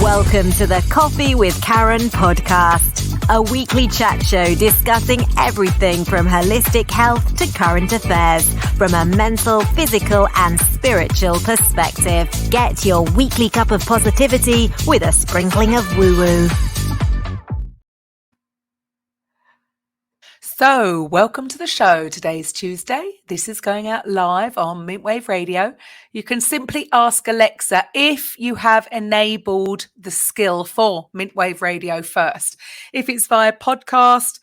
Welcome to the Coffee with Karen podcast, a weekly chat show discussing everything from holistic health to current affairs from a mental, physical, and spiritual perspective. Get your weekly cup of positivity with a sprinkling of woo-woo. So, welcome to the show. Today's Tuesday. This is going out live on Mintwave Radio. You can simply ask Alexa if you have enabled the skill for Mintwave Radio first. If it's via podcast,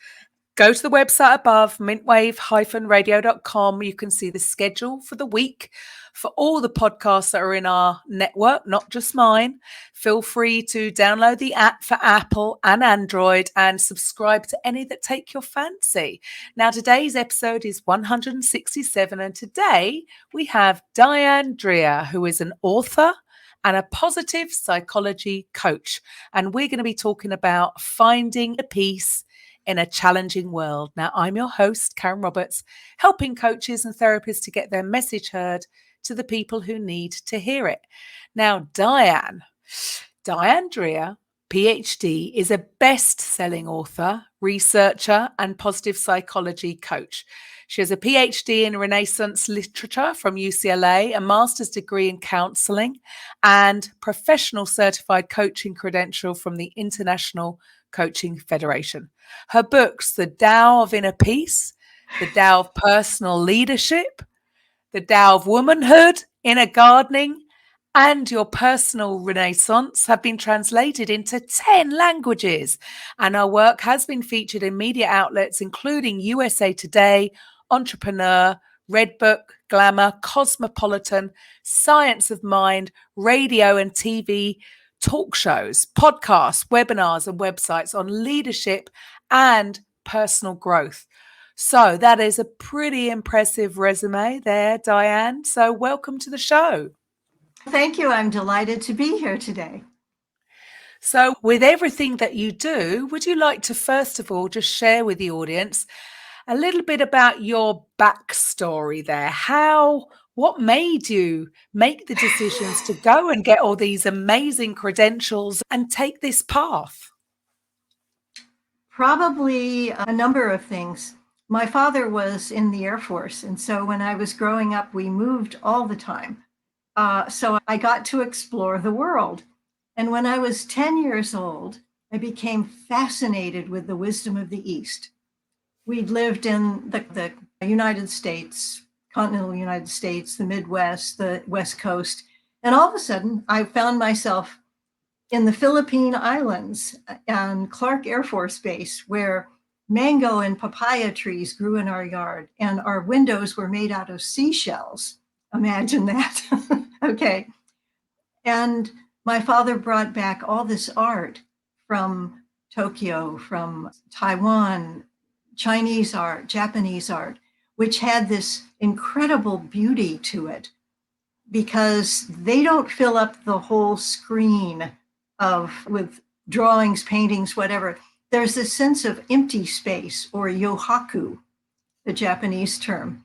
go to the website above, mintwave-radio.com. You can see the schedule for the week for all the podcasts that are in our network, not just mine. Feel free to download the app for Apple and Android and subscribe to any that take your fancy. Now, today's episode is 167, and today we have Diane, who is an author and a positive psychology coach. And we're going to be talking about finding a peace in a challenging world. Now, I'm your host, Karen Roberts, helping coaches and therapists to get their message heard to the people who need to hear it. Now, Diane Dreher, PhD, is a best-selling author, researcher, and positive psychology coach. She has a PhD in Renaissance literature from UCLA, a master's degree in counseling, and professional certified coaching credential from the International Coaching Federation. Her books, The Tao of Inner Peace, The Tao of Personal Leadership, The Tao of Womanhood, Inner Gardening, and Your Personal Renaissance, have been translated into 10 languages. And her work has been featured in media outlets including USA Today, Entrepreneur, Redbook, Glamour, Cosmopolitan, Science of Mind, radio and TV, talk shows, podcasts, webinars, and websites on leadership and personal growth. So that is a pretty impressive resume there, Diane. So welcome to the show. Thank you. I'm delighted to be here today. So with everything that you do, would you like to first of all just share with the audience a little bit about your backstory there? What made you make the decisions to go and get all these amazing credentials and take this path? Probably a number of things. My father was in the Air Force, and so when I was growing up, we moved all the time. So I got to explore the world. And when I was 10 years old, I became fascinated with the wisdom of the East. We'd lived in the United States, continental United States, the Midwest, the West Coast. And all of a sudden, I found myself in the Philippine Islands and Clark Air Force Base, where mango and papaya trees grew in our yard, and our windows were made out of seashells. Imagine that. Okay. And my father brought back all this art from Tokyo, from Taiwan, Chinese art, Japanese art, which had this incredible beauty to it because they don't fill up the whole screen with drawings, paintings, whatever. There's this sense of empty space, or yohaku, the Japanese term,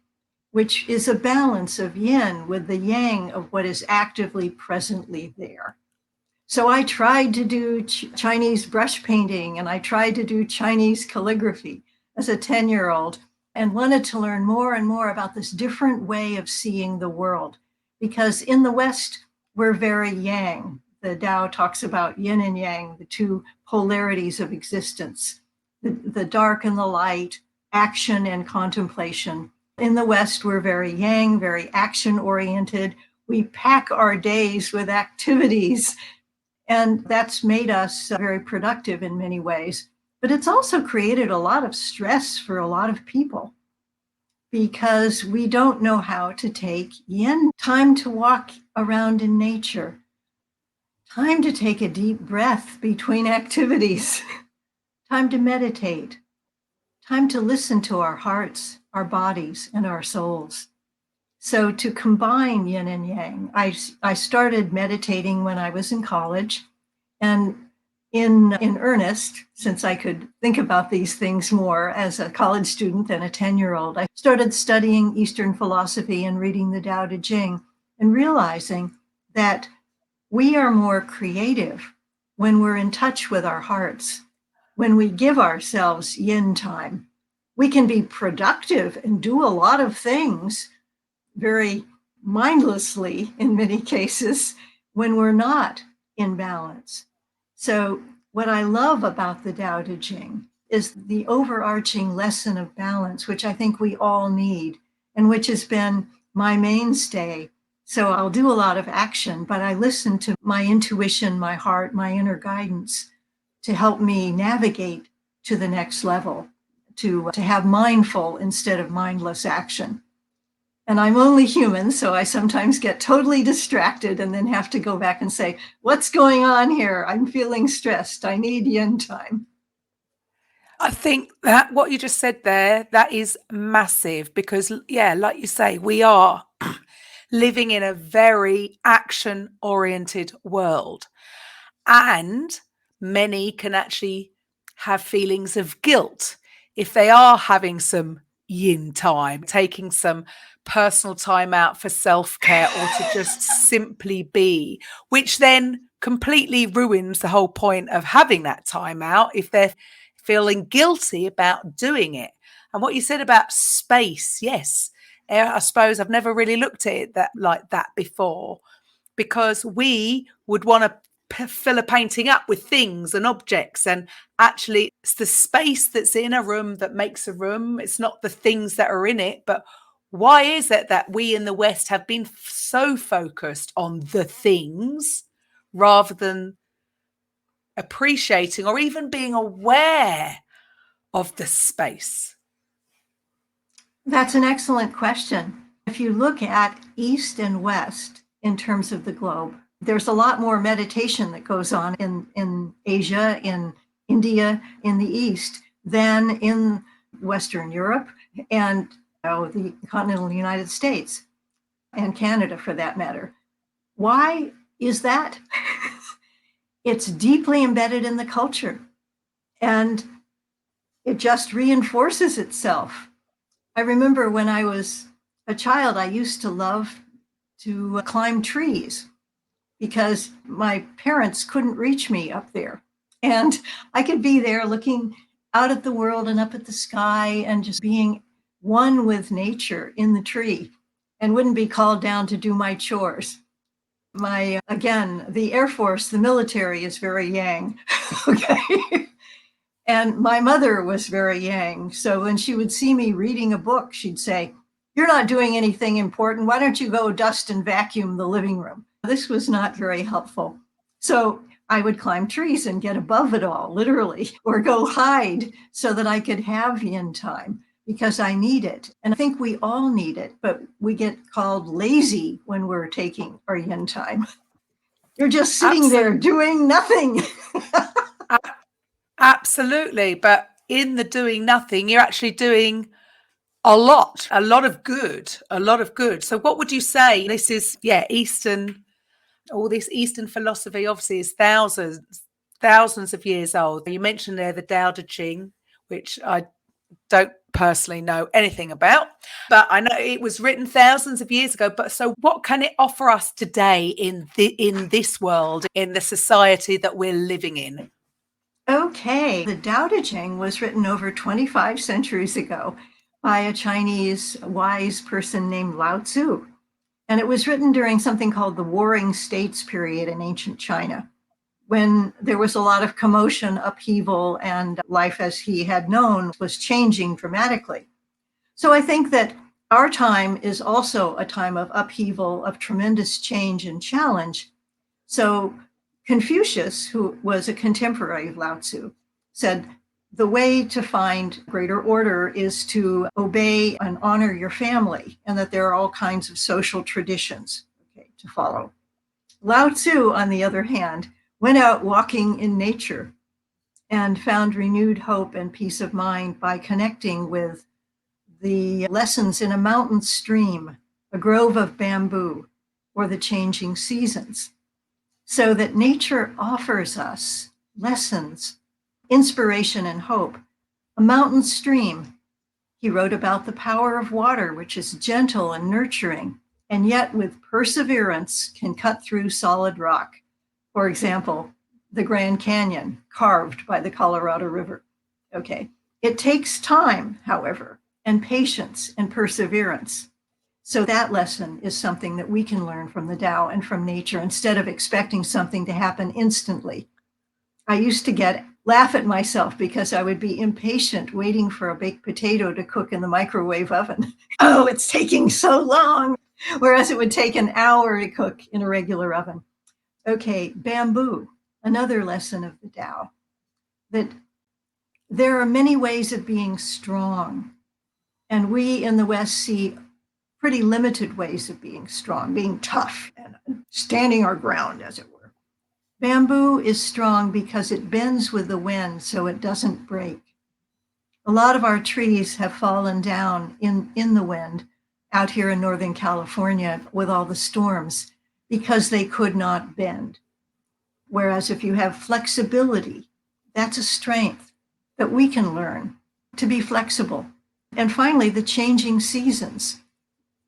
which is a balance of yin with the yang of what is actively presently there. So I tried to do Chinese brush painting, and I tried to do Chinese calligraphy as a 10-year-old, and wanted to learn more and more about this different way of seeing the world. Because in the West, we're very yang. The Tao talks about yin and yang, the two polarities of existence, the dark and the light, action and contemplation. In the West, we're very yang, very action-oriented. We pack our days with activities, and that's made us very productive in many ways. But it's also created a lot of stress for a lot of people because we don't know how to take yin, time to walk around in nature, time to take a deep breath between activities, time to meditate, time to listen to our hearts, our bodies, and our souls. So to combine yin and yang, I started meditating when I was in college, and in earnest, since I could think about these things more as a college student than a 10-year-old, I started studying Eastern philosophy and reading the Tao Te Ching and realizing that we are more creative when we're in touch with our hearts, when we give ourselves yin time. We can be productive and do a lot of things very mindlessly in many cases when we're not in balance. So what I love about the Tao Te Ching is the overarching lesson of balance, which I think we all need and which has been my mainstay. So I'll do a lot of action, but I listen to my intuition, my heart, my inner guidance to help me navigate to the next level, to have mindful instead of mindless action. And I'm only human, so I sometimes get totally distracted and then have to go back and say, what's going on here? I'm feeling stressed. I need yin time. I think that what you just said there, that is massive because, yeah, like you say, we are living in a very action-oriented world. And many can actually have feelings of guilt if they are having some yin time, taking some personal time out for self-care or to just simply be, which then completely ruins the whole point of having that time out if they're feeling guilty about doing it. And what you said about space, yes, I suppose I've never really looked at it like that before, because we would want to fill a painting up with things and objects, and actually it's the space that's in a room that makes a room. It's not the things that are in it. But why is it that we in the West have been so focused on the things rather than appreciating or even being aware of the space? That's an excellent question. If you look at East and West in terms of the globe, there's a lot more meditation that goes on in Asia, in India, in the East than in Western Europe and the continental United States and Canada for that matter. Why is that? It's deeply embedded in the culture and it just reinforces itself. I remember when I was a child, I used to love to climb trees because my parents couldn't reach me up there. And I could be there looking out at the world and up at the sky and just being one with nature in the tree and wouldn't be called down to do my chores. Again, the Air Force, the military is very yang. Okay. And my mother was very yang. So when she would see me reading a book, she'd say, "You're not doing anything important. Why don't you go dust and vacuum the living room?" This was not very helpful. So I would climb trees and get above it all, literally, or go hide so that I could have yin time because I need it. And I think we all need it, but we get called lazy when we're taking our yin time. You're just sitting there doing nothing. Absolutely. But in the doing nothing, you're actually doing a lot of good, a lot of good. So what would you say? This is, Eastern, all this Eastern philosophy obviously is thousands of years old. You mentioned there the Tao Te Ching, which I don't personally know anything about, but I know it was written thousands of years ago. But so what can it offer us today in this world, in the society that we're living in? Okay, the Tao Te Ching was written over 25 centuries ago by a Chinese wise person named Lao Tzu. And it was written during something called the Warring States period in ancient China, when there was a lot of commotion, upheaval, and life as he had known was changing dramatically. So I think that our time is also a time of upheaval, of tremendous change and challenge. So Confucius, who was a contemporary of Lao Tzu, said, the way to find greater order is to obey and honor your family, and that there are all kinds of social traditions to follow. Lao Tzu, on the other hand, went out walking in nature and found renewed hope and peace of mind by connecting with the lessons in a mountain stream, a grove of bamboo, or the changing seasons. So that nature offers us lessons, inspiration, and hope. A mountain stream. He wrote about the power of water, which is gentle and nurturing, and yet with perseverance can cut through solid rock. For example, the Grand Canyon carved by the Colorado River. Okay. It takes time, however, and patience and perseverance. So that lesson is something that we can learn from the Tao and from nature instead of expecting something to happen instantly. I used to laugh at myself because I would be impatient waiting for a baked potato to cook in the microwave oven. Oh, it's taking so long, whereas it would take an hour to cook in a regular oven. Okay, bamboo, another lesson of the Tao, that there are many ways of being strong. And we in the West see pretty limited ways of being strong, being tough and standing our ground, as it were. Bamboo is strong because it bends with the wind so it doesn't break. A lot of our trees have fallen down in the wind out here in Northern California with all the storms because they could not bend. Whereas if you have flexibility, that's a strength that we can learn to be flexible. And finally, the changing seasons.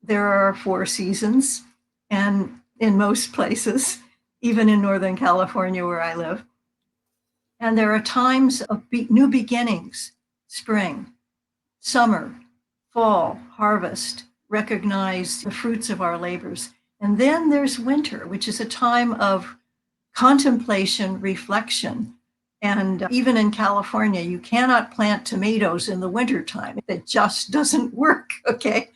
There are 4 seasons, and in most places, even in Northern California where I live. And there are times of new beginnings: spring, summer, fall, harvest, recognize the fruits of our labors. And then there's winter, which is a time of contemplation, reflection. And even in California, you cannot plant tomatoes in the wintertime. It just doesn't work, okay?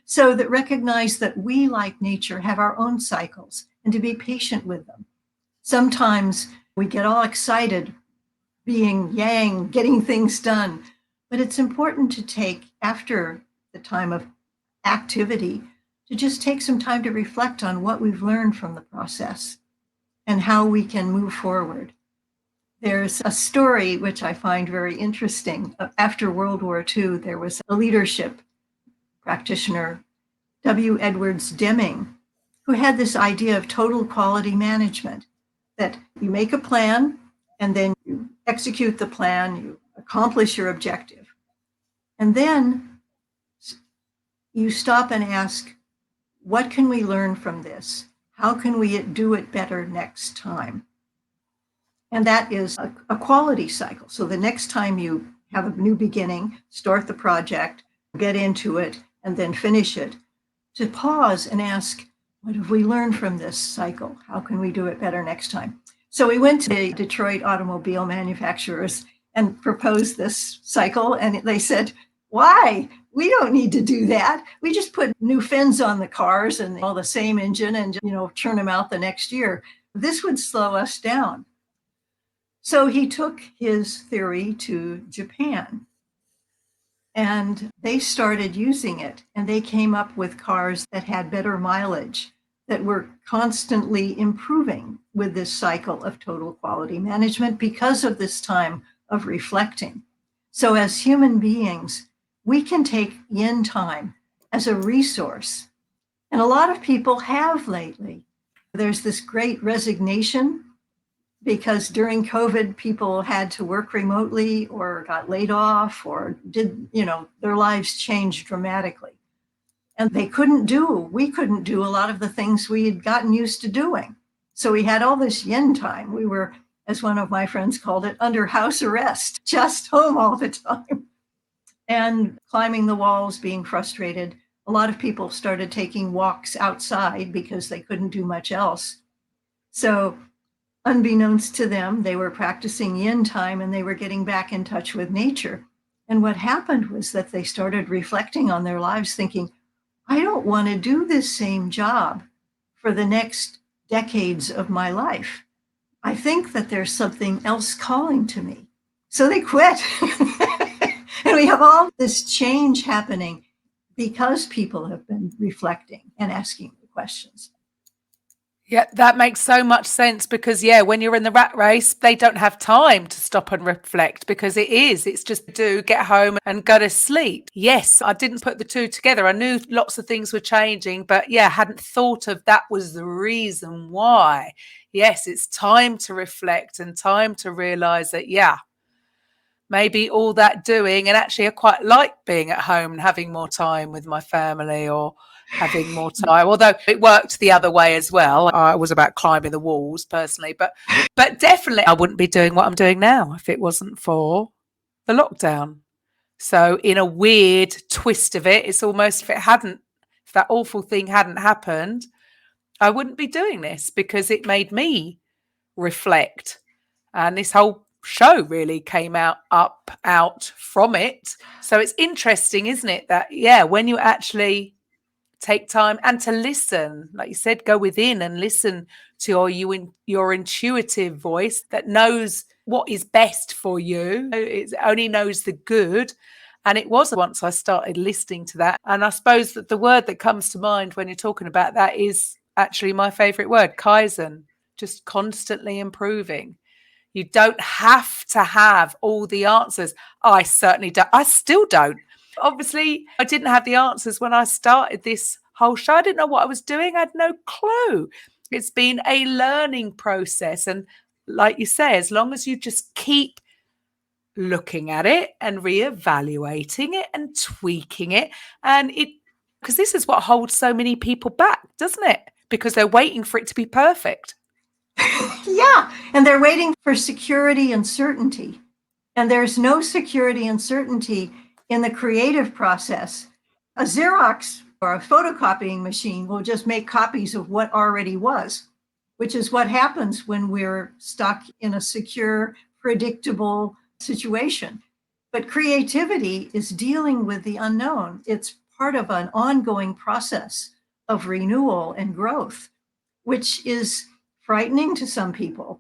So that recognize that we, like nature, have our own cycles and to be patient with them. Sometimes we get all excited being yang, getting things done, but it's important to take, after the time of activity, to just take some time to reflect on what we've learned from the process and how we can move forward. There's a story which I find very interesting. After World War II, there was a leadership practitioner, W. Edwards Deming, who had this idea of total quality management, that you make a plan and then you execute the plan, you accomplish your objective. And then you stop and ask, what can we learn from this? How can we do it better next time? And that is a quality cycle. So the next time you have a new beginning, start the project, get into it, and then finish it, to pause and ask, what have we learned from this cycle? How can we do it better next time? So we went to the Detroit automobile manufacturers and proposed this cycle, and they said, why? We don't need to do that. We just put new fins on the cars and all the same engine and, churn them out the next year. This would slow us down. So he took his theory to Japan, and they started using it, and they came up with cars that had better mileage, that were constantly improving with this cycle of total quality management because of this time of reflecting. So as human beings, we can take yin time as a resource. And a lot of people have lately. There's this great resignation because during COVID, people had to work remotely or got laid off or their lives changed dramatically. And we couldn't do a lot of the things we had gotten used to doing. So we had all this yin time. We were, as one of my friends called it, under house arrest, just home all the time. And climbing the walls, being frustrated. A lot of people started taking walks outside because they couldn't do much else. So unbeknownst to them, they were practicing yin time and they were getting back in touch with nature. And what happened was that they started reflecting on their lives, thinking, I don't want to do this same job for the next decades of my life. I think that there's something else calling to me. So they quit. And we have all this change happening because people have been reflecting and asking the questions. Yeah, that makes so much sense because, when you're in the rat race, they don't have time to stop and reflect because it's just get home and go to sleep. Yes, I didn't put the two together. I knew lots of things were changing, but hadn't thought of that was the reason why. Yes, it's time to reflect and time to realize that, maybe all that doing, and actually I quite like being at home and having more time with my family or having more time, although it worked the other way as well. I was about climbing the walls personally, but definitely I wouldn't be doing what I'm doing now if it wasn't for the lockdown. So in a weird twist of it, it's almost if that awful thing hadn't happened, I wouldn't be doing this because it made me reflect. And this whole show really came out from it. So it's interesting, isn't it? That, yeah, when you actually take time and to listen, like you said, go within and listen to your intuitive voice that knows what is best for you. It only knows the good. And it was once I started listening to that. And I suppose that the word that comes to mind when you're talking about that is actually my favorite word, Kaizen, just constantly improving. You don't have to have all the answers. I certainly don't. I still don't. Obviously, I didn't have the answers when I started this whole show. I didn't know what I was doing. I had no clue. It's been a learning process. And like you say, as long as you just keep looking at it and reevaluating it and tweaking it, because this is what holds so many people back, doesn't it? Because they're waiting for it to be perfect. Yeah, and they're waiting for security and certainty. And there's no security and certainty in the creative process. A Xerox or a photocopying machine will just make copies of what already was, which is what happens when we're stuck in a secure, predictable situation. But creativity is dealing with the unknown. It's part of an ongoing process of renewal and growth, which is frightening to some people.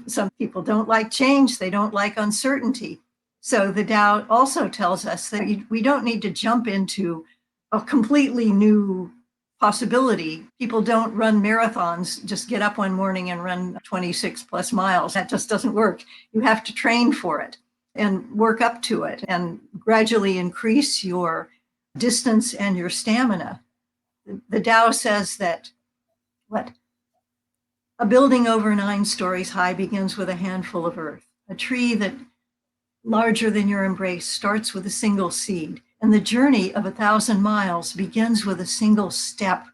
Some people don't like change. They don't like uncertainty. So the Tao also tells us that we don't need to jump into a completely new possibility. People don't run marathons, just get up one morning and run 26 plus miles. That just doesn't work. You have to train for it and work up to it and gradually increase your distance and your stamina. The Tao says that a building over 9 stories high begins with a handful of earth. A tree that larger than your embrace starts with a single seed. And the journey of 1,000 miles begins with a single step.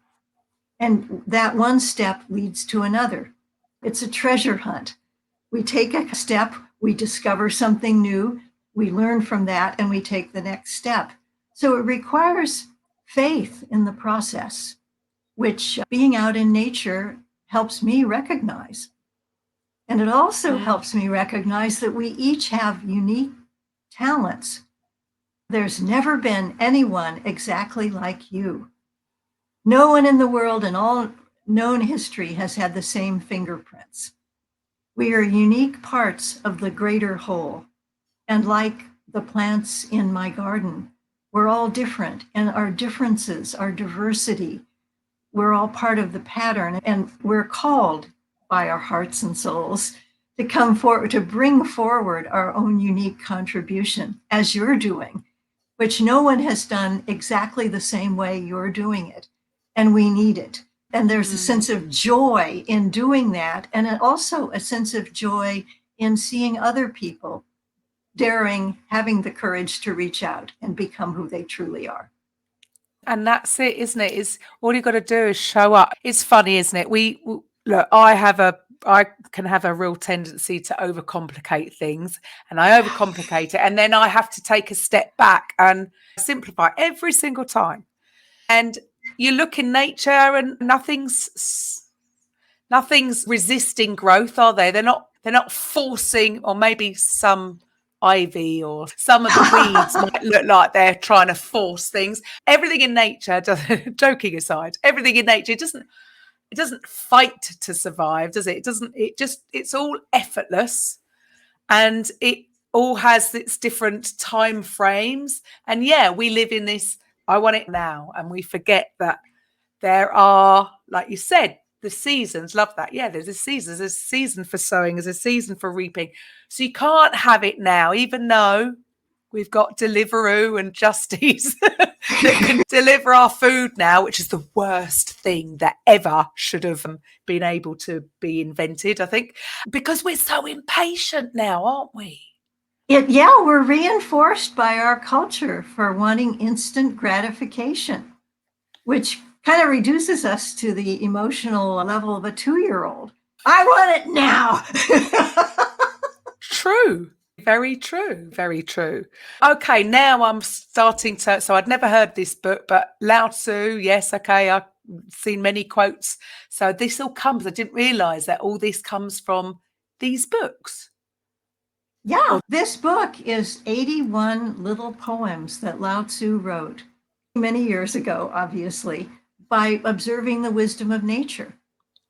And that one step leads to another. It's a treasure hunt. We take a step, we discover something new, we learn from that, and we take the next step. So it requires faith in the process, which being out in nature helps me recognize. And it also helps me recognize that we each have unique talents. There's never been anyone exactly like you. No one in the world in all known history has had the same fingerprints. We are unique parts of the greater whole. And like the plants in my garden, we're all different, and our differences, our diversity, we're all part of the pattern, and we're called by our hearts and souls to come forward, to bring forward our own unique contribution, as you're doing, which no one has done exactly the same way you're doing it. And we need it. And there's a sense of joy in doing that, and also a sense of joy in seeing other people having the courage to reach out and become who they truly are. And that's it, isn't it? Is all you got to do is show up. It's funny, isn't it? Look, I can have a real tendency to overcomplicate things, and I overcomplicate it, and then I have to take a step back and simplify every single time. And you look in nature, and nothing's resisting growth, are they? They're not forcing, or maybe some ivy or some of the weeds might look like they're trying to force things. Everything in nature, joking aside, everything in nature it doesn't fight to survive, does it? It's all effortless, and it all has its different time frames. And yeah, we live in this, I want it now. And we forget that there are, like you said, the seasons. Love that. Yeah, there's a season for sowing, there's a season for reaping. So you can't have it now, even though we've got Deliveroo and Justies that can deliver our food now, which is the worst thing that ever should have been able to be invented, I think, because we're so impatient now, aren't we? We're reinforced by our culture for wanting instant gratification. which kind of reduces us to the emotional level of a 2-year-old. I want it now. True. Very true. Very true. Okay, now I'm starting to. So I'd never heard this book, but Lao Tzu, yes, okay, I've seen many quotes. So this all comes, I didn't realize that all this comes from these books. Yeah, this book is 81 little poems that Lao Tzu wrote many years ago, obviously, by observing the wisdom of nature,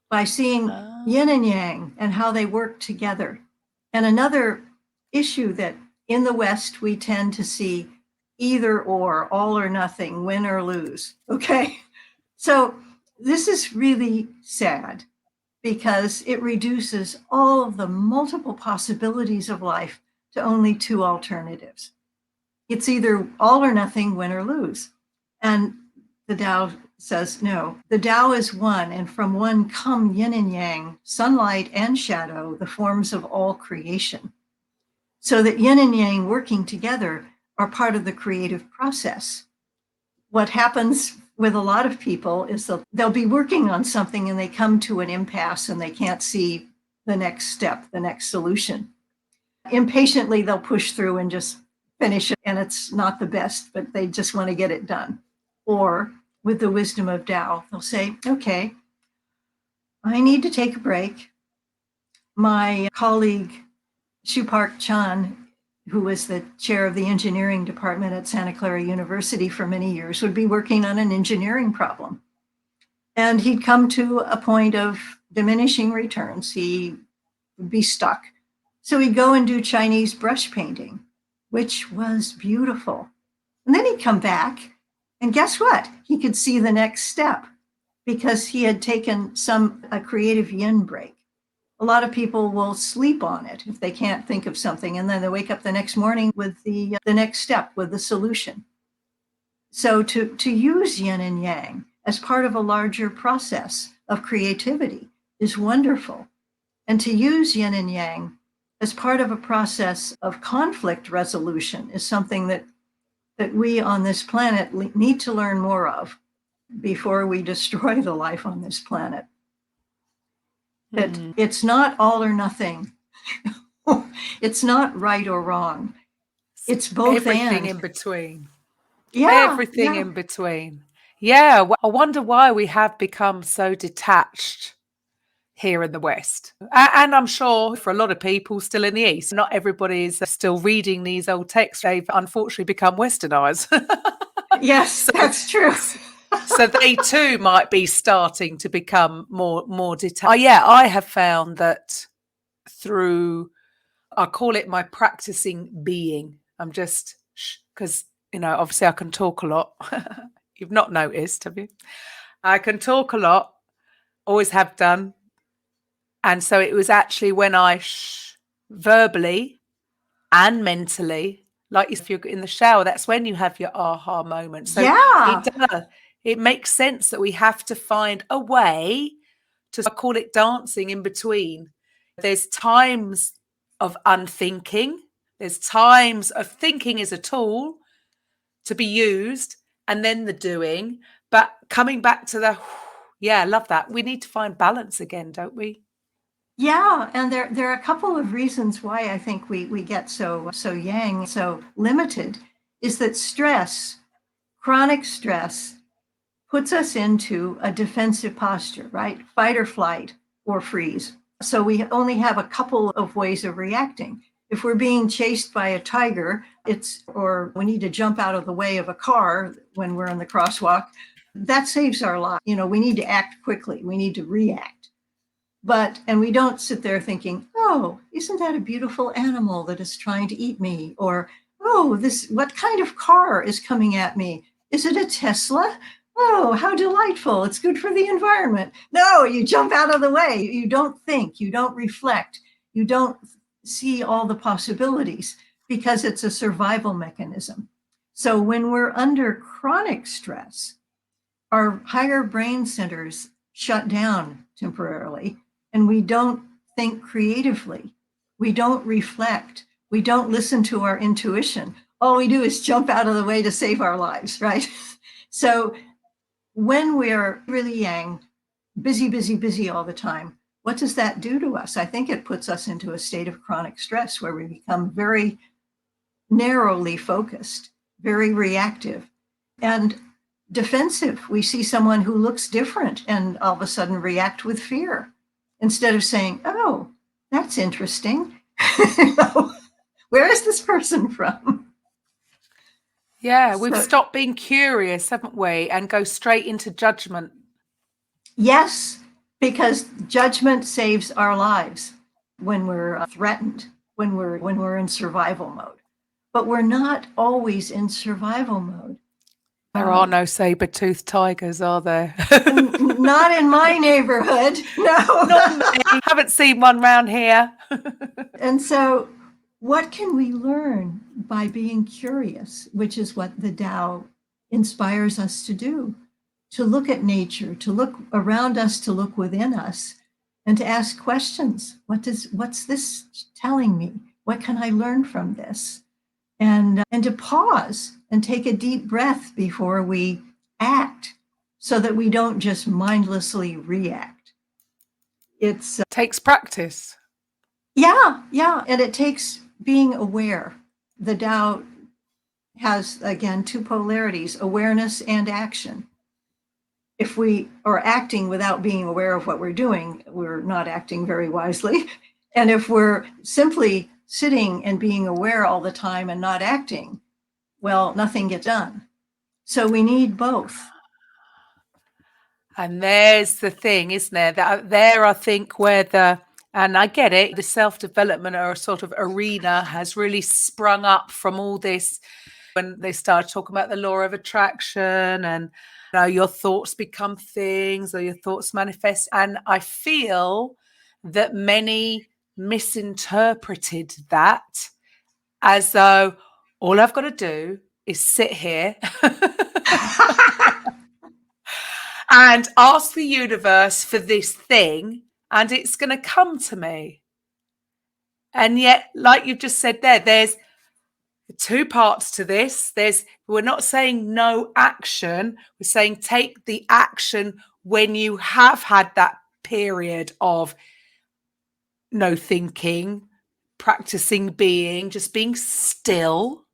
by seeing yin and yang and how they work together. And another issue that in the West, we tend to see either or, all or nothing, win or lose. Okay. So this is really sad because it reduces all of the multiple possibilities of life to only 2 alternatives. It's either all or nothing, win or lose. And the Tao says, no, the Tao is one, and from one come yin and yang, sunlight and shadow, the forms of all creation. So that yin and yang working together are part of the creative process. What happens with a lot of people is they'll be working on something and they come to an impasse and they can't see the next step, the next solution. Impatiently, they'll push through and just finish it, and it's not the best, but they just want to get it done. Or with the wisdom of Tao, they'll say, okay, I need to take a break. My colleague, Shu Park Chan, who was the chair of the engineering department at Santa Clara University for many years, would be working on an engineering problem. And he'd come to a point of diminishing returns. He would be stuck. So he'd go and do Chinese brush painting, which was beautiful. And then he'd come back, and guess what? He could see the next step because he had taken a creative yin break. A lot of people will sleep on it if they can't think of something, and then they wake up the next morning with the next step, with the solution. So to use yin and yang as part of a larger process of creativity is wonderful. And to use yin and yang as part of a process of conflict resolution is something that we on this planet need to learn more of before we destroy the life on this planet. That it's not all or nothing. It's not right or wrong. It's both everything and. in between. Yeah, Everything in between. Yeah, I wonder why we have become so detached here in the West. And I'm sure for a lot of people still in the East, not everybody is still reading these old texts. They've unfortunately become westernized. Yes, that's true. So they too might be starting to become more detached. I have found that through, I call it my practicing being. I'm just, because, obviously I can talk a lot. You've not noticed, have you? I can talk a lot, always have done. And so it was actually when I verbally and mentally, like if you're in the shower, that's when you have your aha moment. So yeah. It makes sense that we have to find a way to, I call it dancing in between. There's times of unthinking. There's times of thinking is a tool to be used, and then the doing. But coming back to I love that. We need to find balance again, don't we? Yeah, and there are a couple of reasons why I think we get so yang, so limited, is that stress, chronic stress, puts us into a defensive posture, right? Fight or flight or freeze. So we only have a couple of ways of reacting. If we're being chased by a tiger, or we need to jump out of the way of a car when we're in the crosswalk, that saves our life. We need to act quickly. We need to react. And we don't sit there thinking, oh, isn't that a beautiful animal that is trying to eat me? Or, oh, what kind of car is coming at me? Is it a Tesla? Oh, how delightful. It's good for the environment. No, you jump out of the way. You don't think, you don't reflect, you don't see all the possibilities because it's a survival mechanism. So when we're under chronic stress, our higher brain centers shut down temporarily, and we don't think creatively. We don't reflect. We don't listen to our intuition. All we do is jump out of the way to save our lives, right? So when we're really yang, busy, busy, busy all the time, what does that do to us? I think it puts us into a state of chronic stress where we become very narrowly focused, very reactive, and defensive. We see someone who looks different and all of a sudden react with fear instead of saying, oh, that's interesting. Where is this person from? Yeah, we've stopped being curious, haven't we? And go straight into judgment. Yes, because judgment saves our lives when we're threatened, when we're in survival mode. But we're not always in survival mode. There are no saber-toothed tigers, are there? Not in my neighborhood, no. Not me. Haven't seen one round here. And so what can we learn by being curious, which is what the Tao inspires us to do, to look at nature, to look around us, to look within us, and to ask questions. What's this telling me? What can I learn from this? And to pause and take a deep breath before we act so that we don't just mindlessly react. It takes practice. Yeah. And it takes being aware. The Tao has, again, two polarities, awareness and action. If we are acting without being aware of what we're doing, we're not acting very wisely. And if we're simply sitting and being aware all the time and not acting, well, nothing gets done. So we need both. And there's the thing, isn't there? That there, I think, where and I get it, the self-development or sort of arena has really sprung up from all this when they started talking about the law of attraction and your thoughts become things or your thoughts manifest. And I feel that many misinterpreted that as though all I've got to do is sit here and ask the universe for this thing and it's going to come to me. And yet, like you've just said there's two parts to this. We're not saying no action. We're saying take the action when you have had that period of no thinking, practicing being, just being still,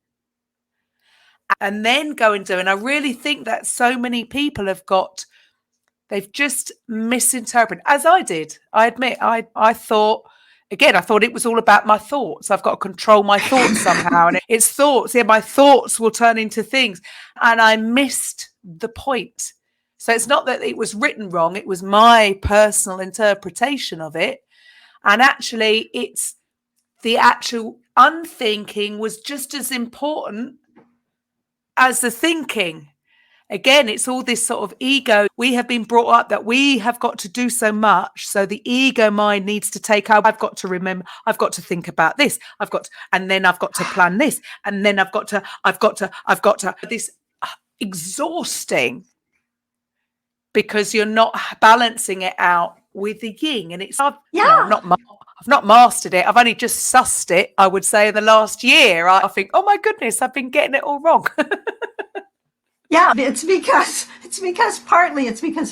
and then go and do. And I really think that so many people they've just misinterpreted, as I did. I admit, I thought it was all about my thoughts. I've got to control my thoughts somehow. And it's thoughts. Yeah, my thoughts will turn into things. And I missed the point. So it's not that it was written wrong. It was my personal interpretation of it. And actually, it's the actual unthinking was just as important as the thinking. Again, it's all this sort of ego. We have been brought up that we have got to do so much. So the ego mind needs to take over. I've got to remember, I've got to think about this. And then I've got to plan this. And then I've got to, this exhausting because you're not balancing it out with the yin. And it's, I've not mastered it. I've only just sussed it, I would say, in the last year. I think, oh my goodness, I've been getting it all wrong. Yeah, it's because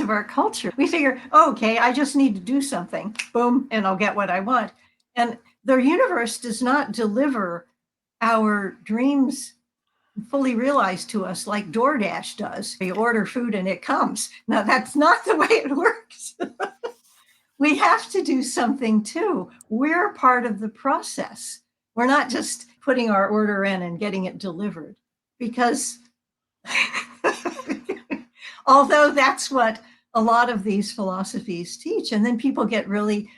of our culture. We figure, okay, I just need to do something, boom, and I'll get what I want. And the universe does not deliver our dreams fully realized to us like DoorDash does. You order food and it comes. Now, that's not the way it works. We have to do something too. We're part of the process. We're not just putting our order in and getting it delivered, because although that's what a lot of these philosophies teach, and then people get really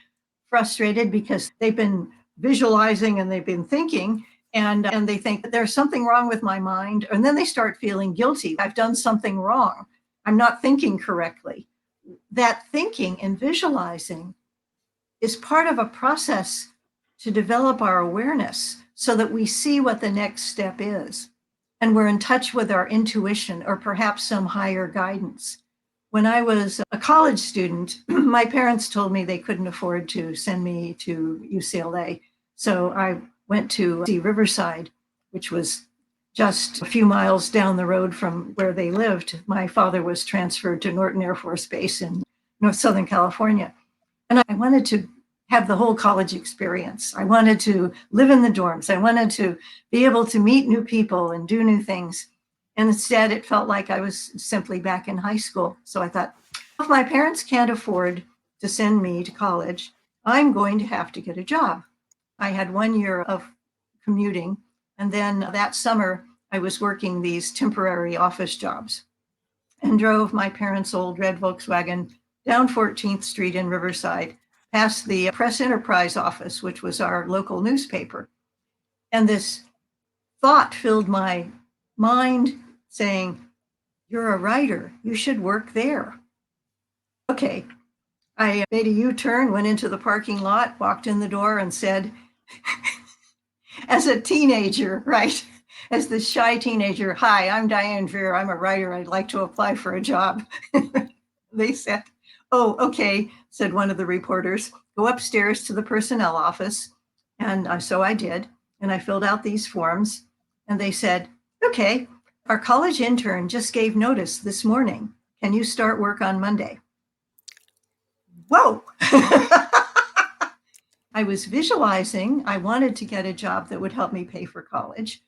frustrated because they've been visualizing and they've been thinking, and they think there's something wrong with my mind, and then they start feeling guilty. I've done something wrong. I'm not thinking correctly. That thinking and visualizing is part of a process to develop our awareness so that we see what the next step is. And we're in touch with our intuition or perhaps some higher guidance. When I was a college student, my parents told me they couldn't afford to send me to UCLA. So I went to Riverside, which was just a few miles down the road from where they lived, my father was transferred to Norton Air Force Base in Southern California. And I wanted to have the whole college experience. I wanted to live in the dorms. I wanted to be able to meet new people and do new things. And instead, it felt like I was simply back in high school. So I thought, if my parents can't afford to send me to college, I'm going to have to get a job. I had 1 year of commuting. And then that summer, I was working these temporary office jobs and drove my parents' old red Volkswagen down 14th Street in Riverside, past the Press Enterprise office, which was our local newspaper. And this thought filled my mind saying, you're a writer, you should work there. Okay, I made a U-turn, went into the parking lot, walked in the door and said, as a teenager, right? As the shy teenager, hi, I'm Diane Veer. I'm a writer. I'd like to apply for a job. They said, oh, okay, said one of the reporters, go upstairs to the personnel office. And so I did. And I filled out these forms. And they said, okay, our college intern just gave notice this morning. Can you start work on Monday? Whoa. I was visualizing, I wanted to get a job that would help me pay for college,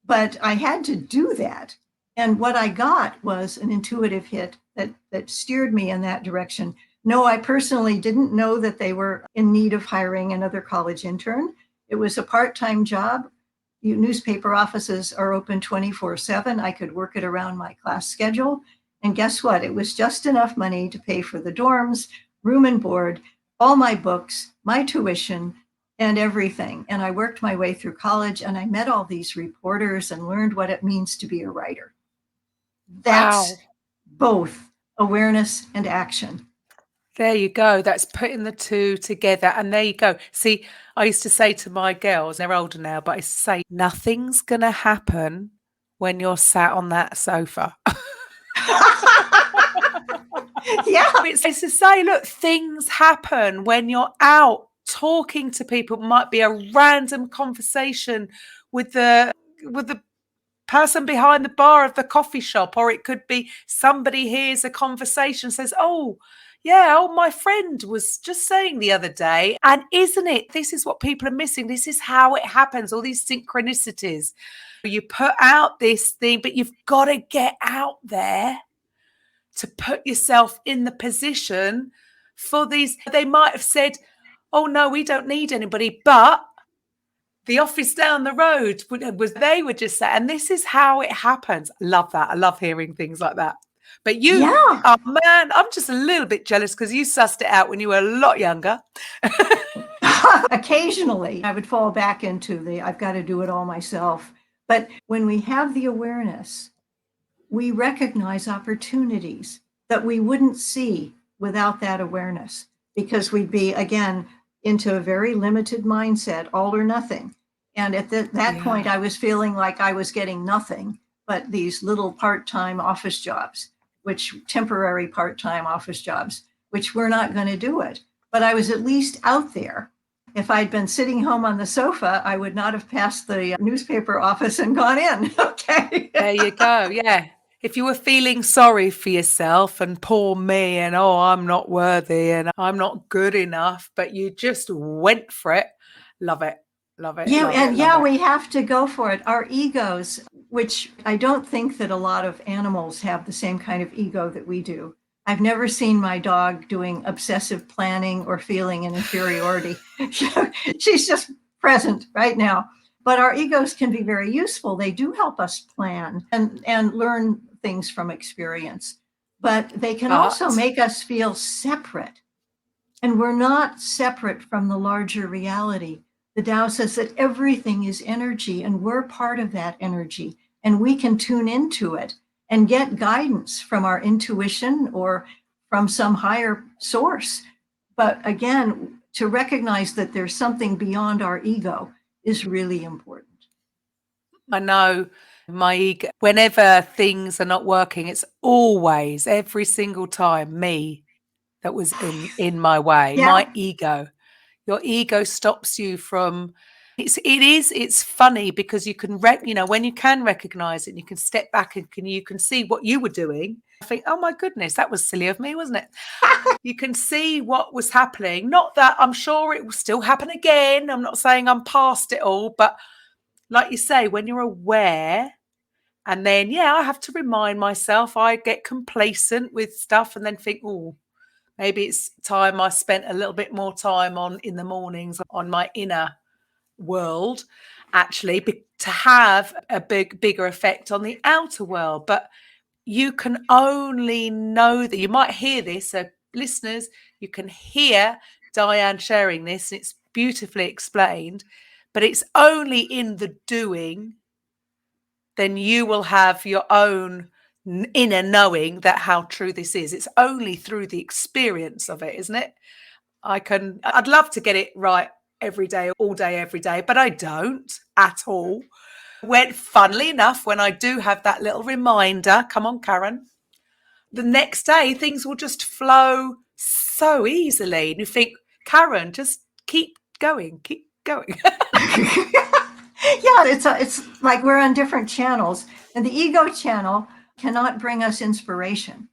but I had to do that. And what I got was an intuitive hit that steered me in that direction. No, I personally didn't know that they were in need of hiring another college intern. It was a part-time job. Newspaper offices are open 24/7. I could work it around my class schedule. And guess what? It was just enough money to pay for the dorms, room and board, all my books, my tuition, and everything. And I worked my way through college and I met all these reporters and learned what it means to be a writer. That's both awareness and action. There you go. That's putting the two together. And there you go. See, I used to say to my girls, they're older now, but I used to say, nothing's going to happen when you're sat on that sofa. Yeah. It's to say, look, things happen when you're out talking to people. It might be a random conversation with the person behind the bar of the coffee shop, or it could be somebody hears a conversation, says, oh, yeah, my friend was just saying the other day. And isn't it, this is what people are missing. This is how it happens, all these synchronicities. You put out this thing, but you've got to get out there to put yourself in the position for these. They might have said, oh, no, we don't need anybody, but the office down the road they were just saying, and this is how it happens. I love that. I love hearing things like that. But you, oh man, I'm just a little bit jealous because you sussed it out when you were a lot younger. Occasionally, I would fall back into I've got to do it all myself. But when we have the awareness, we recognize opportunities that we wouldn't see without that awareness, because we'd be, again, into a very limited mindset, all or nothing. And at that point, I was feeling like I was getting nothing but these little part-time office jobs, temporary part-time office jobs, which were not going to do it. But I was at least out there. If I'd been sitting home on the sofa, I would not have passed the newspaper office and gone in. Okay. There you go. Yeah. If you were feeling sorry for yourself and poor me and, oh, I'm not worthy and I'm not good enough, but you just went for it. Love it. Love it. Yeah. Love it. We have to go for it. Our egos, which I don't think that a lot of animals have the same kind of ego that we do. I've never seen my dog doing obsessive planning or feeling an inferiority. She's just present right now. But our egos can be very useful. They do help us plan and learn things from experience. But they can also make us feel separate. And we're not separate from the larger reality. The Tao says that everything is energy, and we're part of that energy. And we can tune into it and get guidance from our intuition or from some higher source. But again, to recognize that there's something beyond our ego is really important. I know my ego, whenever things are not working, it's always, every single time, me that was in my way. My ego. Your ego stops you from It's funny because you can, when you can recognize it, and you can step back and you can see what you were doing. I think, oh my goodness, that was silly of me, wasn't it? You can see what was happening. Not that I'm sure it will still happen again. I'm not saying I'm past it all, but like you say, when you're aware, and then, I have to remind myself, I get complacent with stuff and then think, oh, maybe it's time I spent a little bit more time in the mornings on my inner world, actually, to have a bigger effect on the outer world. But you can only know that. You might hear this, so listeners, you can hear Diane sharing this, and it's beautifully explained, but it's only in the doing then you will have your own inner knowing that how true this is. It's only through the experience of it, isn't it? I'd love to get it right every day, all day, every day, but I don't at all. Funnily enough, when I do have that little reminder, come on, Karen, the next day things will just flow so easily. And you think, Karen, just keep going. Yeah, it's like we're on different channels, and the ego channel cannot bring us inspiration.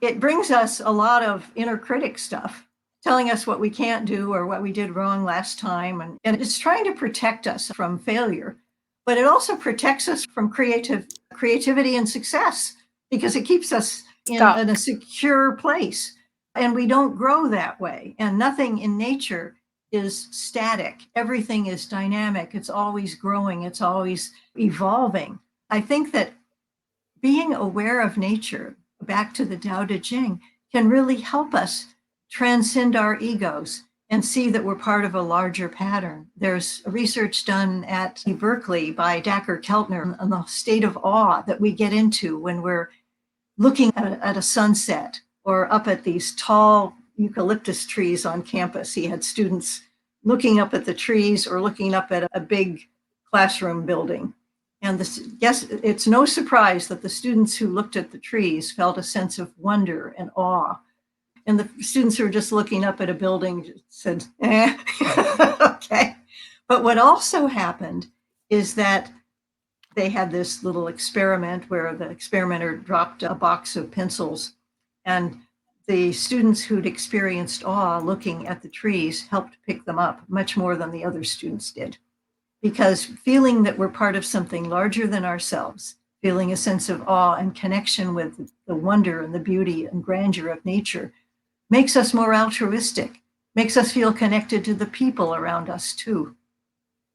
It brings us a lot of inner critic stuff, telling us what we can't do or what we did wrong last time, and it's trying to protect us from failure, but it also protects us from creativity and success because it keeps us in a secure place, and we don't grow that way. And nothing in nature is static. Everything is dynamic. It's always growing. It's always evolving. I think that being aware of nature, back to the Tao Te Ching, can really help us transcend our egos and see that we're part of a larger pattern. There's research done at Berkeley by Dacher Keltner on the state of awe that we get into when we're looking at a sunset or up at these tall eucalyptus trees on campus. He had students looking up at the trees or looking up at a big classroom building. And yes, it's no surprise that the students who looked at the trees felt a sense of wonder and awe. And the students who were just looking up at a building said, okay. But what also happened is that they had this little experiment where the experimenter dropped a box of pencils, and the students who'd experienced awe looking at the trees helped pick them up much more than the other students did. Because feeling that we're part of something larger than ourselves, feeling a sense of awe and connection with the wonder and the beauty and grandeur of nature makes us more altruistic, makes us feel connected to the people around us too.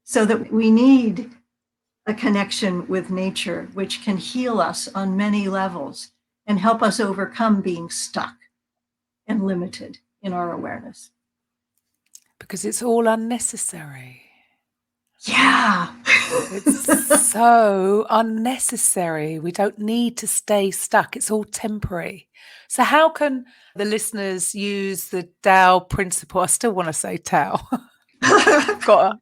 So that we need a connection with nature, which can heal us on many levels and help us overcome being stuck and limited in our awareness. Because it's all unnecessary. Yeah. It's so unnecessary. We don't need to stay stuck. It's all temporary. So how can the listeners use the Tao principle? I still want to say Tao. Got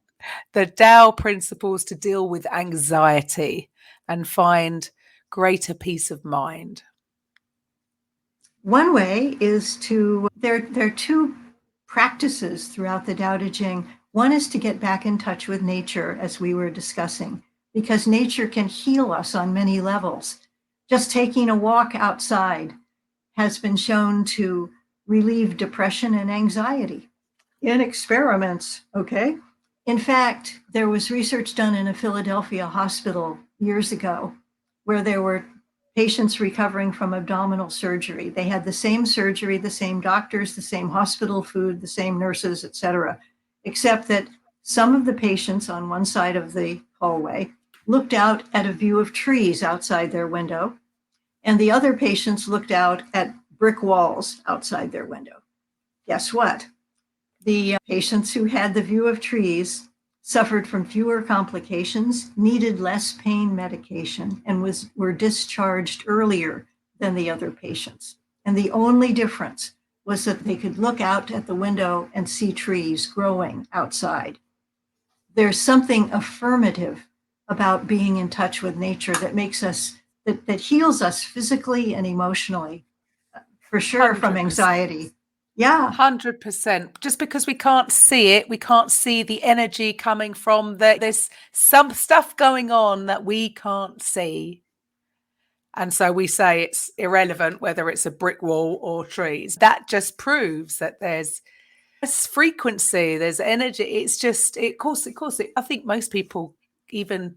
the Tao principles to deal with anxiety and find greater peace of mind. One way is there are two practices throughout the Tao Te Ching. One is to get back in touch with nature, as we were discussing, because nature can heal us on many levels. Just taking a walk outside has been shown to relieve depression and anxiety in experiments, okay? In fact, there was research done in a Philadelphia hospital years ago where there were patients recovering from abdominal surgery. They had the same surgery, the same doctors, the same hospital food, the same nurses, et cetera, except that some of the patients on one side of the hallway looked out at a view of trees outside their window, and the other patients looked out at brick walls outside their window. Guess what? The patients who had the view of trees suffered from fewer complications, needed less pain medication, and were discharged earlier than the other patients. And the only difference was that they could look out at the window and see trees growing outside. There's something affirmative about being in touch with nature that makes us, that heals us physically and emotionally, for sure, 100%. From anxiety. Yeah. 100%. Just because we can't see it, we can't see the energy coming from there's some stuff going on that we can't see. And so we say it's irrelevant whether it's a brick wall or trees. That just proves that there's frequency, there's energy. It's just, of course, I think most people even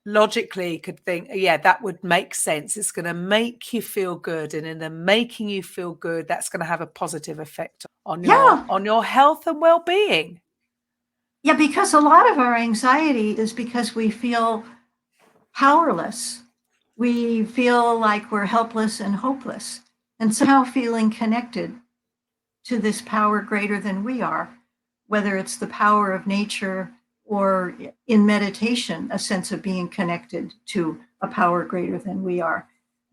logically could think, yeah, that would make sense. It's going to make you feel good. And in the making you feel good, that's going to have a positive effect on your health and well-being. Yeah, because a lot of our anxiety is because we feel powerless. We feel like we're helpless and hopeless. And somehow feeling connected to this power greater than we are, whether it's the power of nature or in meditation, a sense of being connected to a power greater than we are,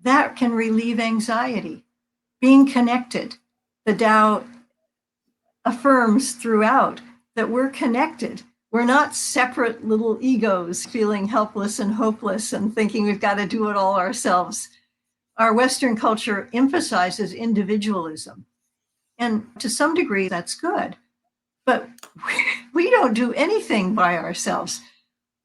that can relieve anxiety. Being connected, the Tao affirms throughout that we're connected. We're not separate little egos feeling helpless and hopeless and thinking we've got to do it all ourselves. Our Western culture emphasizes individualism. And to some degree, that's good. But we don't do anything by ourselves.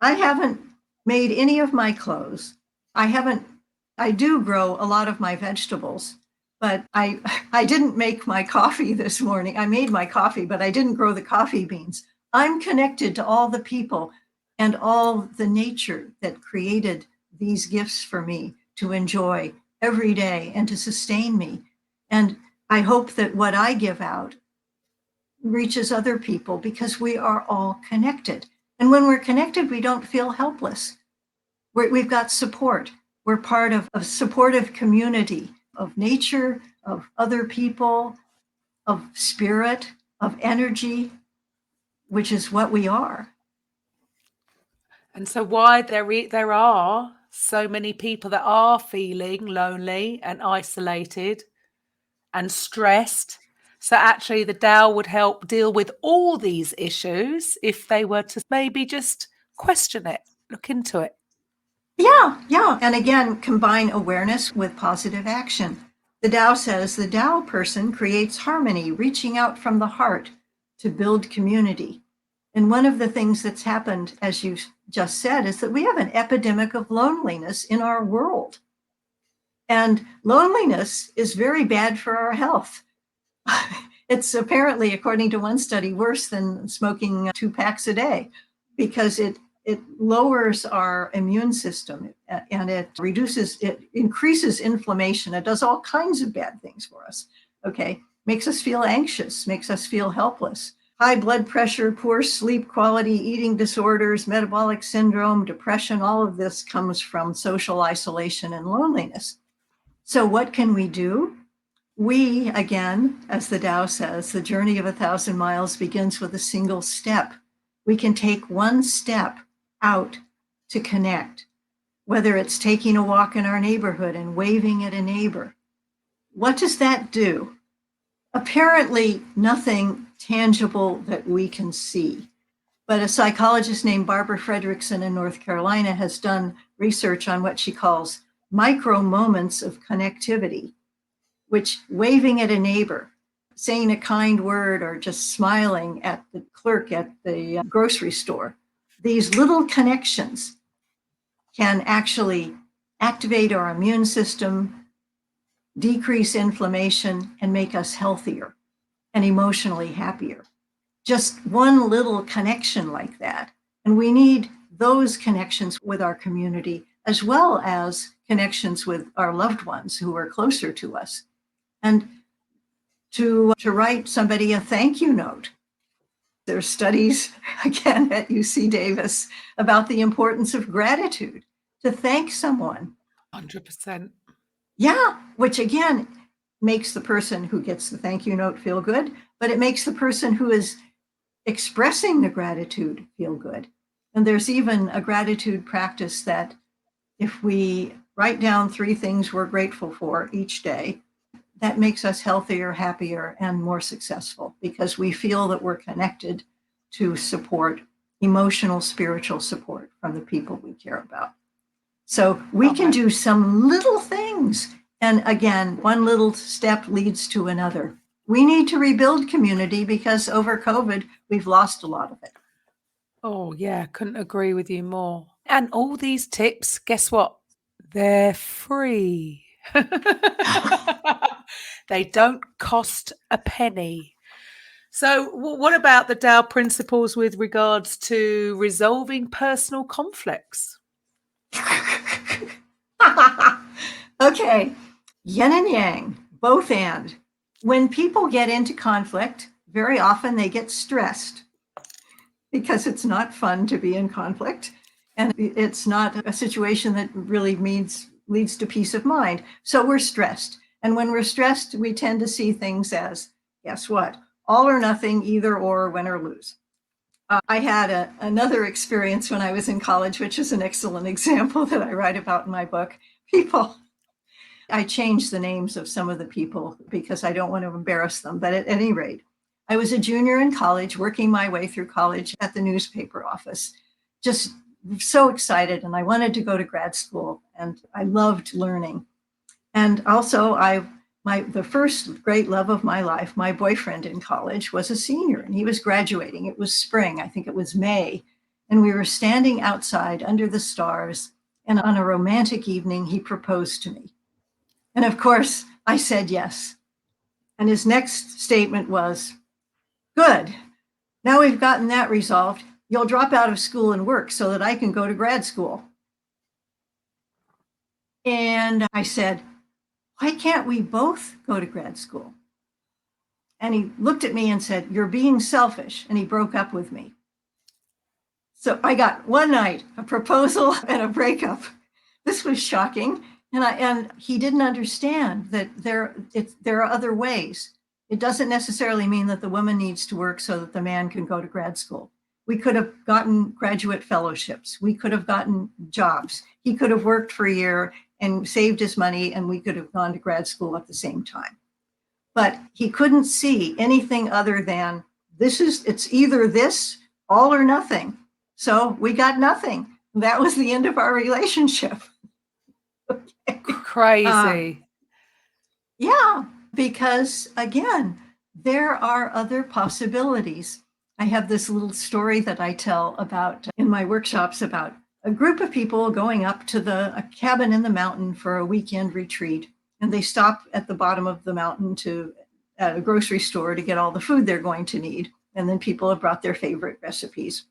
I haven't made any of my clothes. I do grow a lot of my vegetables, but I didn't make my coffee this morning. I made my coffee, but I didn't grow the coffee beans. I'm connected to all the people and all the nature that created these gifts for me to enjoy every day and to sustain me. And I hope that what I give out reaches other people because we are all connected. And when we're connected, we don't feel helpless. We've got support. We're part of a supportive community of nature, of other people, of spirit, of energy, which is what we are. And so why there are so many people that are feeling lonely and isolated and stressed. So actually the Tao would help deal with all these issues if they were to maybe just question it, look into it. Yeah. And again, combine awareness with positive action. The Tao says the Tao person creates harmony, reaching out from the heart to build community. And one of the things that's happened, as you just said, is that we have an epidemic of loneliness in our world. And loneliness is very bad for our health. It's apparently, according to one study, worse than smoking 2 packs a day because it lowers our immune system and it increases inflammation. It does all kinds of bad things for us. Okay. Makes us feel anxious, makes us feel helpless. High blood pressure, poor sleep quality, eating disorders, metabolic syndrome, depression, all of this comes from social isolation and loneliness. So what can we do? We, again, as the Tao says, the journey of 1,000 miles begins with a single step. We can take one step out to connect, whether it's taking a walk in our neighborhood and waving at a neighbor. What does that do? Apparently nothing tangible that we can see. But a psychologist named Barbara Fredrickson in North Carolina has done research on what she calls micro moments of connectivity, which waving at a neighbor, saying a kind word, or just smiling at the clerk at the grocery store, these little connections can actually activate our immune system, decrease inflammation, and make us healthier and emotionally happier. Just one little connection like that. And we need those connections with our community, as well as connections with our loved ones who are closer to us. And to write somebody a thank you note. There's studies, again, at UC Davis about the importance of gratitude, to thank someone. 100%. Yeah, which again makes the person who gets the thank you note feel good, but it makes the person who is expressing the gratitude feel good. And there's even a gratitude practice that if we write down 3 things we're grateful for each day, that makes us healthier, happier, and more successful because we feel that we're connected to support, emotional, spiritual support from the people we care about. So we can do some little things. And again, one little step leads to another. we need to rebuild community because over COVID, we've lost a lot of it. Oh, yeah, couldn't agree with you more. And all these tips, guess what? They're free. They don't cost a penny. So, what about the Dow principles with regards to resolving personal conflicts? Okay, yin and yang, both and. When people get into conflict, very often they get stressed because it's not fun to be in conflict. And it's not a situation that really leads to peace of mind. So we're stressed. And when we're stressed, we tend to see things as, guess what? All or nothing, either or, win or lose. I had another experience when I was in college, which is an excellent example that I write about in my book. I changed the names of some of the people because I don't want to embarrass them. But at any rate, I was a junior in college, working my way through college at the newspaper office, just so excited. And I wanted to go to grad school, and I loved learning. And also, the first great love of my life, my boyfriend in college, was a senior, and he was graduating. It was spring, I think it was May, and we were standing outside under the stars, and on a romantic evening, he proposed to me. And of course, I said yes. And his next statement was, "Good. Now we've gotten that resolved. You'll drop out of school and work so that I can go to grad school." And I said, "Why can't we both go to grad school?" And he looked at me and said, "You're being selfish." And he broke up with me. So I got one night, a proposal and a breakup. This was shocking. And he didn't understand that there are other ways. It doesn't necessarily mean that the woman needs to work so that the man can go to grad school. We could have gotten graduate fellowships. We could have gotten jobs. He could have worked for a year and saved his money, and we could have gone to grad school at the same time. But he couldn't see anything other than it's either this, all or nothing. So we got nothing. That was the end of our relationship. Crazy. Yeah, because again, there are other possibilities. I have this little story that I tell about in my workshops about a group of people going up to a cabin in the mountain for a weekend retreat. And they stop at the bottom of the mountain at a grocery store to get all the food they're going to need. And then people have brought their favorite recipes.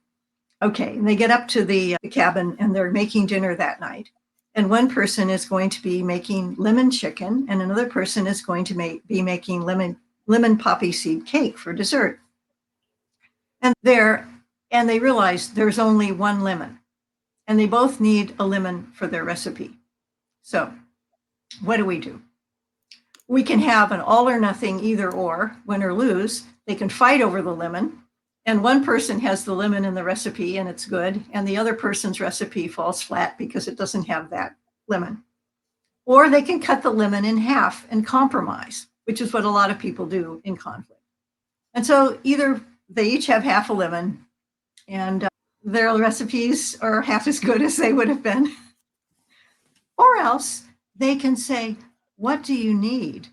Okay, and they get up to the cabin and they're making dinner that night. And one person is going to be making lemon chicken, and another person is going to be making lemon poppy seed cake for dessert. And they realize there's only one lemon, and they both need a lemon for their recipe. So what do? We can have an all or nothing, either or, win or lose. They can fight over the lemon, and one person has the lemon in the recipe and it's good, and the other person's recipe falls flat because it doesn't have that lemon. Or they can cut the lemon in half and compromise, which is what a lot of people do in conflict. And so either they each have half a lemon and their recipes are half as good as they would have been, or else they can say, "What do you need?"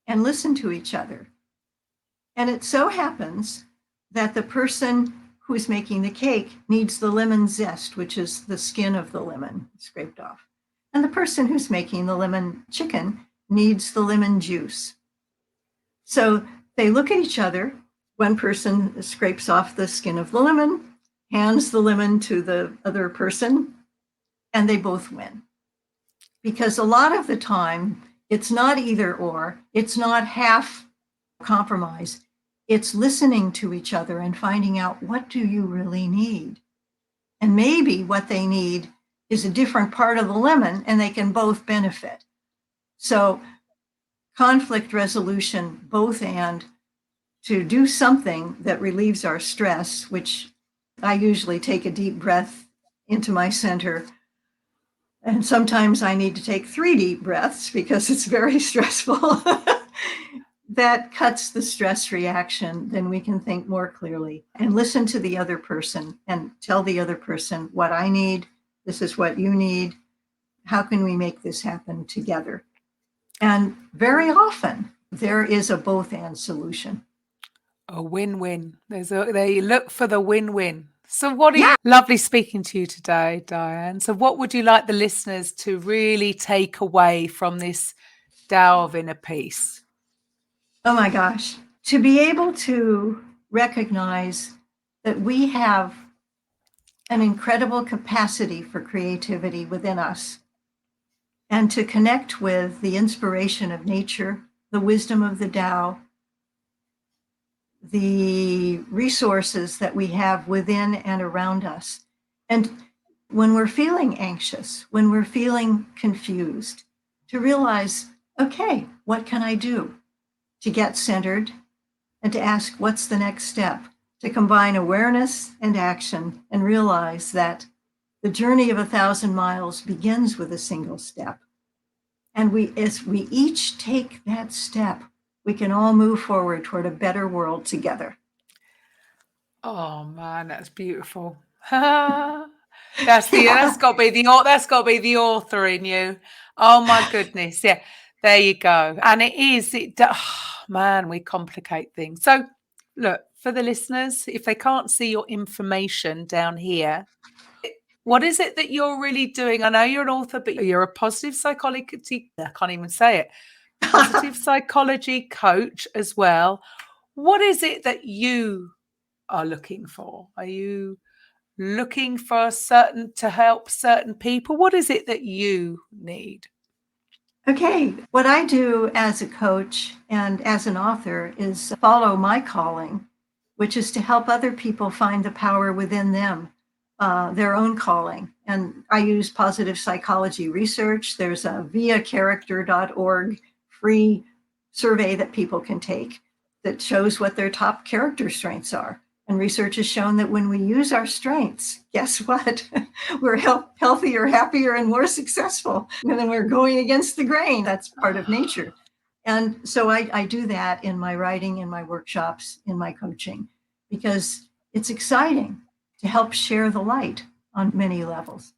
and listen to each other. And it so happens that the person who's making the cake needs the lemon zest, which is the skin of the lemon scraped off. And the person who's making the lemon chicken needs the lemon juice. So they look at each other. One person scrapes off the skin of the lemon, hands the lemon to the other person, and they both win. Because a lot of the time, it's not either or, it's not half compromise. It's listening to each other and finding out, what do you really need? And maybe what they need is a different part of the lemon and they can both benefit. So conflict resolution, both and, to do something that relieves our stress, which I usually take a deep breath into my center. And sometimes I need to take 3 deep breaths because it's very stressful. That cuts the stress reaction. Then we can think more clearly and listen to the other person and tell the other person, what I need, this is what you need. How can we make this happen together? And very often there is a both and solution. A win-win. They look for the win-win. So lovely speaking to you today, Diane. So what would you like the listeners to really take away from this Tao of Inner Peace? Oh my gosh. To be able to recognize that we have an incredible capacity for creativity within us, and to connect with the inspiration of nature, the wisdom of the Tao, the resources that we have within and around us. And when we're feeling anxious, when we're feeling confused, to realize, okay, what can I do to get centered, and to ask, what's the next step? To combine awareness and action and realize that the journey of 1,000 miles begins with a single step. And as we each take that step, we can all move forward toward a better world together. Oh man, that's beautiful. That's got to be the author in you. Oh my goodness, yeah. There you go. And man, we complicate things. So, look, for the listeners, if they can't see your information down here, what is it that you're really doing? I know you're an author, but you're a positive psychology. I can't even say it. Positive psychology coach as well. What is it that you are looking for? Are you looking for to help certain people? What is it that you need? Okay, what I do as a coach and as an author is follow my calling, which is to help other people find the power within them, their own calling. And I use positive psychology research. There's a viacharacter.org free survey that people can take that shows what their top character strengths are. And research has shown that when we use our strengths, guess what? We're healthier, happier, and more successful than we're going against the grain. That's part of nature. And so I do that in my writing, in my workshops, in my coaching, because it's exciting to help share the light on many levels.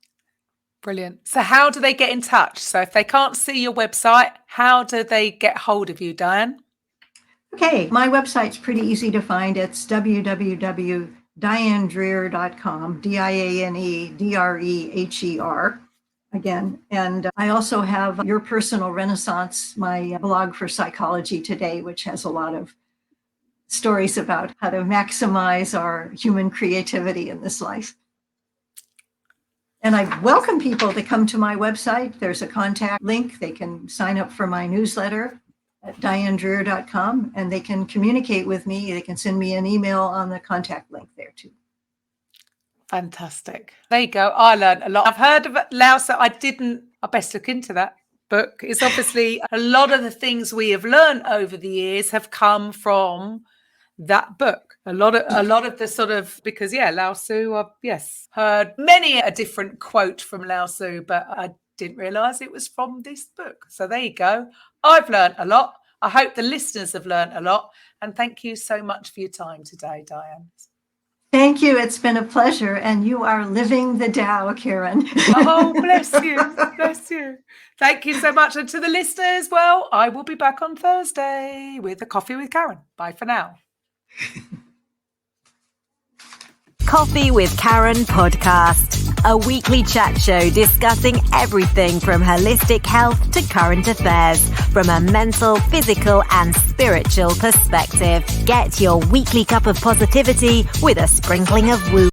Brilliant. So how do they get in touch? So if they can't see your website, how do they get hold of you, Diane? Okay, my website's pretty easy to find. It's www.dianedreher.com, DianeDreher, again. And I also have Your Personal Renaissance, my blog for Psychology Today, which has a lot of stories about how to maximize our human creativity in this life. And I welcome people to come to my website. There's a contact link. They can sign up for my newsletter at dianedreher.com, and they can communicate with me. They can send me an email on the contact link there too. Fantastic. There you go. I learned a lot. I've heard of Lao Tzu. I best look into that book. It's obviously a lot of the things we have learned over the years have come from that book. A lot of the sort of, because Lao Tzu, I've heard many a different quote from Lao Tzu, but I didn't realize it was from this book. So there you go. I've learned a lot. I hope the listeners have learned a lot. And thank you so much for your time today, Diane. Thank you. It's been a pleasure. And you are living the Tao, Karen. Oh, bless you. Bless you. Thank you so much. And to the listeners, well, I will be back on Thursday with a Coffee with Karen. Bye for now. Coffee with Karen podcast, a weekly chat show discussing everything from holistic health to current affairs from a mental, physical, and spiritual perspective. Get your weekly cup of positivity with a sprinkling of woo.